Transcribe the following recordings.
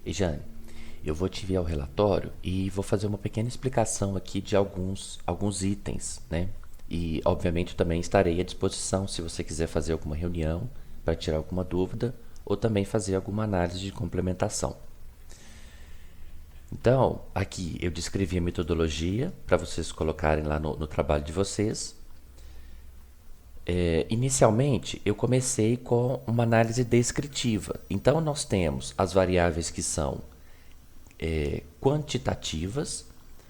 E Jane, eu vou te enviar o relatório e vou fazer uma pequena explicação aqui de alguns itens, né? E, obviamente, eu também estarei à disposição se você quiser fazer alguma reunião para tirar alguma dúvida ou também fazer alguma análise de complementação. Então, aqui eu descrevi a metodologia para vocês colocarem lá no trabalho de vocês. Inicialmente, eu comecei com uma análise descritiva. Então, nós temos as variáveis que são quantitativas,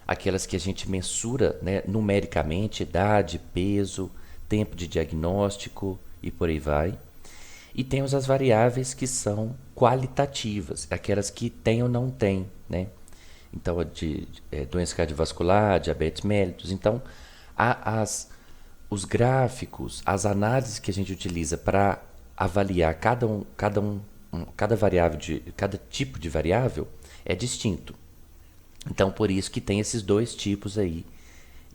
aquelas que a gente mensura, né, numericamente, idade, peso, tempo de diagnóstico e por aí vai. E temos as variáveis que são qualitativas, aquelas que tem ou não tem, né? Então, doença cardiovascular, diabetes mellitus. Então, os gráficos, as análises que a gente utiliza para avaliar cada variável, cada tipo de variável é distinto. Então, por isso que tem esses dois tipos aí.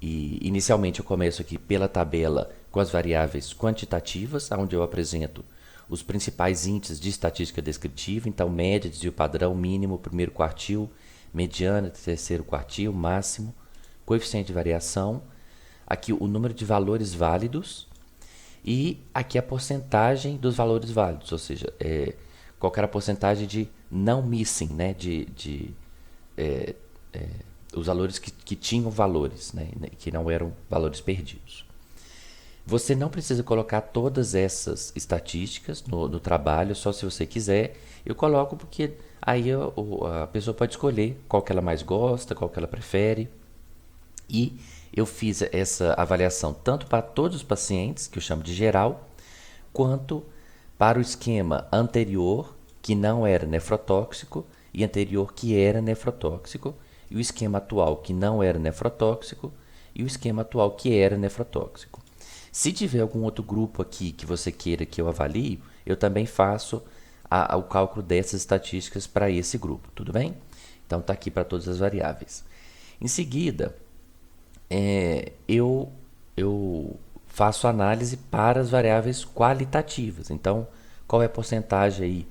E inicialmente eu começo aqui pela tabela com as variáveis quantitativas, onde eu apresento os principais índices de estatística descritiva, então média, desvio padrão, mínimo, primeiro quartil, mediana, terceiro quartil, máximo, coeficiente de variação, aqui o número de valores válidos e aqui a porcentagem dos valores válidos, ou seja, qual era a porcentagem de não missing, né, os valores que tinham valores, né, que não eram valores perdidos. Você não precisa colocar todas essas estatísticas no trabalho, só se você quiser. Eu coloco porque aí a pessoa pode escolher qual que ela mais gosta, qual que ela prefere. E eu fiz essa avaliação tanto para todos os pacientes, que eu chamo de geral, quanto para o esquema anterior, que não era nefrotóxico, e anterior, que era nefrotóxico, e o esquema atual, que não era nefrotóxico, e o esquema atual, que era nefrotóxico. Se tiver algum outro grupo aqui que você queira que eu avalie, eu também faço o cálculo dessas estatísticas para esse grupo, tudo bem? Então está aqui para todas as variáveis. Em seguida, eu faço análise para as variáveis qualitativas. Então, qual é a porcentagem aí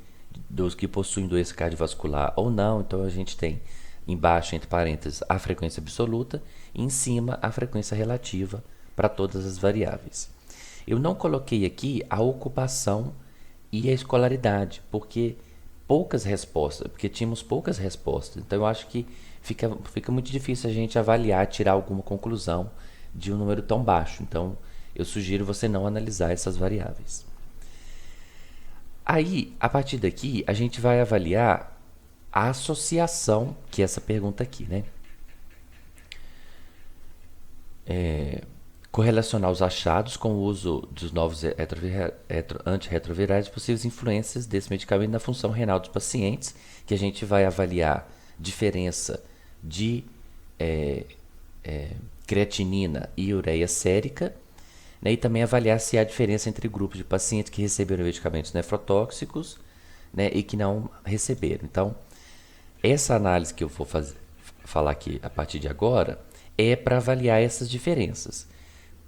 dos que possuem doença cardiovascular ou não? Então, a gente tem embaixo, entre parênteses, a frequência absoluta e em cima a frequência relativa para todas as variáveis. Eu não coloquei aqui a ocupação e a escolaridade, porque tínhamos poucas respostas. Então eu acho que fica muito difícil a gente avaliar, tirar alguma conclusão de um número tão baixo. Então eu sugiro você não analisar essas variáveis. Aí, a partir daqui, a gente vai avaliar a associação, que é essa pergunta aqui, né? Correlacionar os achados com o uso dos novos antirretrovirais e possíveis influências desse medicamento na função renal dos pacientes, que a gente vai avaliar diferença de creatinina e ureia sérica, né, e também avaliar se há diferença entre grupos de pacientes que receberam medicamentos nefrotóxicos, né, e que não receberam. Então, essa análise que eu vou falar aqui a partir de agora é para avaliar essas diferenças.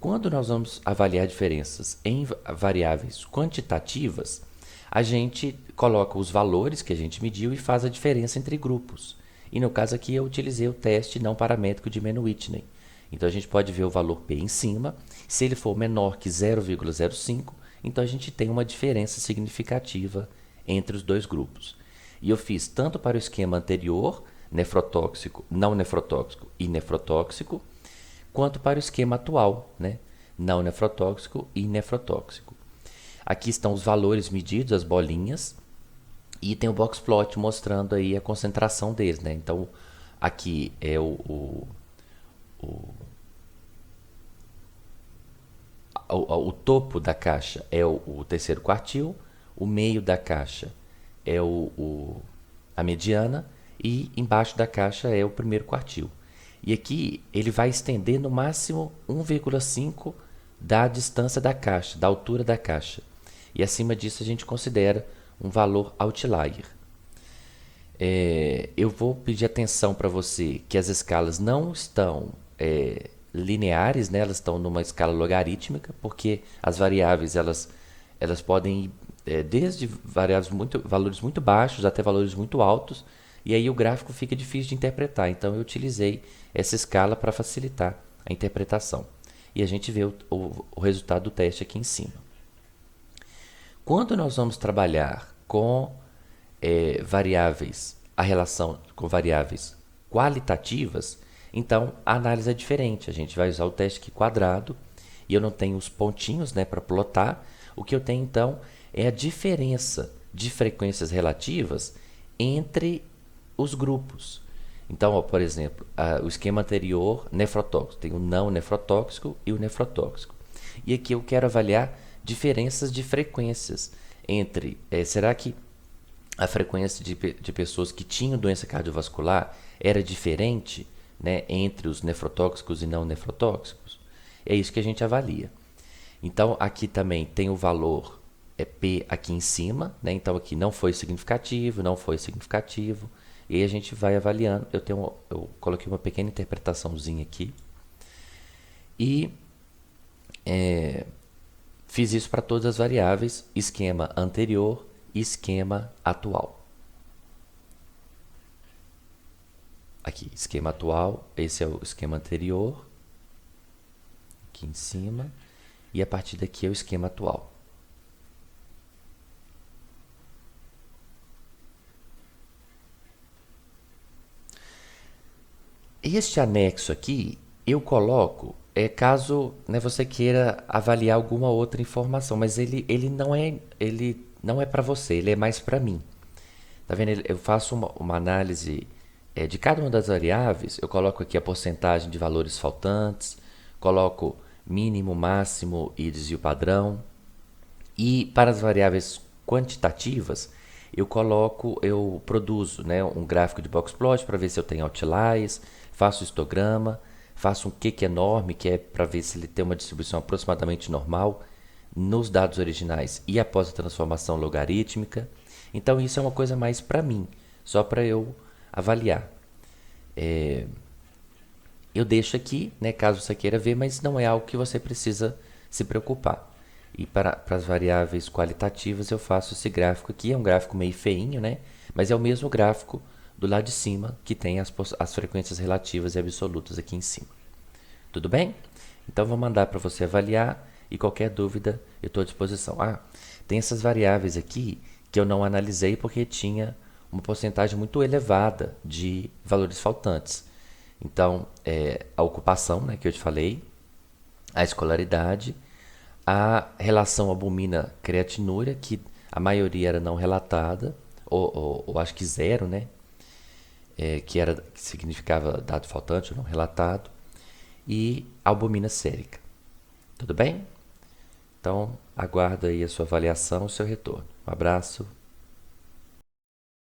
Quando nós vamos avaliar diferenças em variáveis quantitativas, a gente coloca os valores que a gente mediu e faz a diferença entre grupos. E no caso aqui eu utilizei o teste não paramétrico de Mann-Whitney. Então a gente pode ver o valor P em cima. Se ele for menor que 0,05, então a gente tem uma diferença significativa entre os dois grupos. E eu fiz tanto para o esquema anterior, nefrotóxico, não nefrotóxico e nefrotóxico, quanto para o esquema atual, né? Não nefrotóxico e nefrotóxico. Aqui estão os valores medidos, as bolinhas, e tem o box plot mostrando aí a concentração deles, né? Então, aqui é o topo da caixa é o terceiro quartil, o meio da caixa é a mediana e embaixo da caixa é o primeiro quartil. E aqui ele vai estender no máximo 1,5 da distância da caixa, da altura da caixa. E acima disso a gente considera um valor outlier. Eu vou pedir atenção para você que as escalas não estão lineares, né? Elas estão numa escala logarítmica, porque as variáveis elas podem ir desde valores muito baixos até valores muito altos. e aí o gráfico fica difícil de interpretar. Então eu utilizei essa escala para facilitar a interpretação. E a gente vê o resultado do teste aqui em cima. Quando nós vamos trabalhar com variáveis, a relação com variáveis qualitativas, então a análise é diferente. A gente vai usar o teste aqui quadrado e eu não tenho os pontinhos, né, para plotar. O que eu tenho então é a diferença de frequências relativas entre os grupos. Então, ó, por exemplo, o esquema anterior, nefrotóxico, tem o não nefrotóxico e o nefrotóxico. E aqui eu quero avaliar diferenças de frequências entre, será que a frequência de pessoas que tinham doença cardiovascular era diferente, né, entre os nefrotóxicos e não nefrotóxicos? É isso que a gente avalia. Então, aqui também tem o valor P aqui em cima, né? Então, aqui não foi significativo, não foi significativo. E aí a gente vai avaliando. Eu coloquei uma pequena interpretaçãozinha aqui. E fiz isso para todas as variáveis, esquema anterior e esquema atual. Aqui, esquema atual, esse é o esquema anterior, aqui em cima, e a partir daqui é o esquema atual. Este anexo aqui, eu coloco caso, né, você queira avaliar alguma outra informação, mas ele não é para você, ele é mais para mim. Tá vendo? Eu faço uma análise de cada uma das variáveis, eu coloco aqui a porcentagem de valores faltantes, coloco mínimo, máximo e desvio padrão. E para as variáveis quantitativas, eu produzo, né, um gráfico de boxplot para ver se eu tenho outliers, faço histograma, faço um QQ enorme, que é para ver se ele tem uma distribuição aproximadamente normal nos dados originais e após a transformação logarítmica. Então isso é uma coisa mais para mim, só para eu avaliar. Eu deixo aqui, né, caso você queira ver, mas não é algo que você precisa se preocupar. E para as variáveis qualitativas eu faço esse gráfico aqui, é um gráfico meio feinho, né? Mas é o mesmo gráfico do lado de cima que tem as frequências relativas e absolutas aqui em cima. Tudo bem? Então vou mandar para você avaliar e qualquer dúvida eu estou à disposição. Tem essas variáveis aqui que eu não analisei porque tinha uma porcentagem muito elevada de valores faltantes. Então, a ocupação, né, que eu te falei, a escolaridade, a relação albumina-creatinúria, que a maioria era não relatada, ou acho que zero, né? Que significava dado faltante ou não relatado, e albumina sérica. Tudo bem? Então, aguardo aí a sua avaliação, o seu retorno. Um abraço.